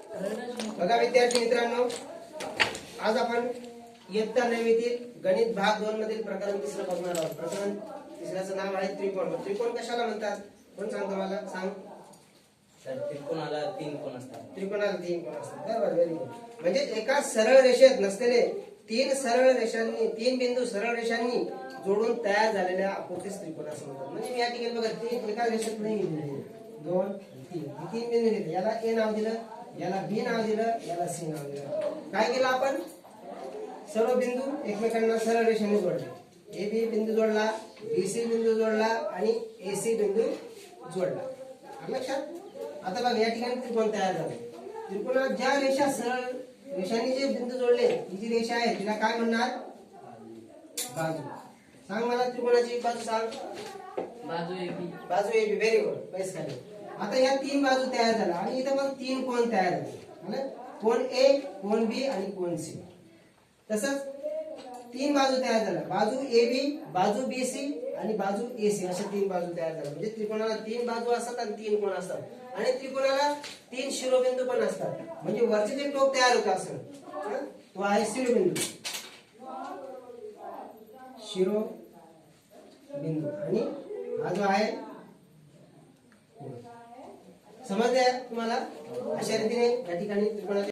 बघा विद्यार्थी मित्रांनो, आज आपण इयत्ता 9वीतील गणित भाग 2 मधील प्रकरण तिसरं बघणार आहोत. प्रकरण तिसऱ्याचं नाव आहे त्रिकोण. त्रिकोण कशाला म्हणतात? कोण सांगतो मला? सांग. त्रिकोणाला 3 कोण असतात. त्रिकोणाला 3 कोण असतात. बरोबर, व्हेरी गुड. म्हणजे एका सरळ रेषेत नसलेले 3 बिंदू सरळ रेषांनी जोडून तयार झालेल्या आकृतीस त्रिकोण असं म्हणतात. म्हणजे मी या ठिकाणी बघा, तीन एका रेषेत नाही, 2 3 तीन बिंदू घेतले. याला ए नाव दिलं, याला बी नाव दिलं, याला सी नाव दिलं. काय केलं आपण? सर्व बिंदू एकमेकांना सरळ रेषेने जोडले. ए बी बिंदू जोडला, बी सी बिंदू जोडला आणि ए सी बिंदू जोडला. लक्षात? आता बघा, या ठिकाणी त्रिकोण तयार झाले. त्रिकोणात ज्या रेषा सरळ रेषांनी जे बिंदू जोडले, ही जी रेषा आहे तिला काय म्हणणार? बाजू. सांग मला त्रिकोणाची बाजू सांग. बाजू AB. बाजू ए बी. Very good. पैस खाली. आता या 3 बाजू तयार झाल्या आणि इथे मग 3 कोण तयार झाले. कोण ए, कोण बी आणि कोण सी. तसंच 3 बाजू तयार झाल्या. बाजू ए बी, बाजू बी सी आणि बाजू ए सी, अशा 3 बाजू तयार झाल्या. म्हणजे त्रिकोणाला 3 बाजू असतात आणि 3 कोण असतात. आणि त्रिकोणाला 3 शिरोबिंदू पण असतात. म्हणजे वरचे जे टोक तयार होतं असं, तो आहे शिरोबिंदू. शिरोबिंदू आणि हा जो आहे, समजले तुम्हाला? अशा रीतीने या ठिकाणी त्रिकोणाचे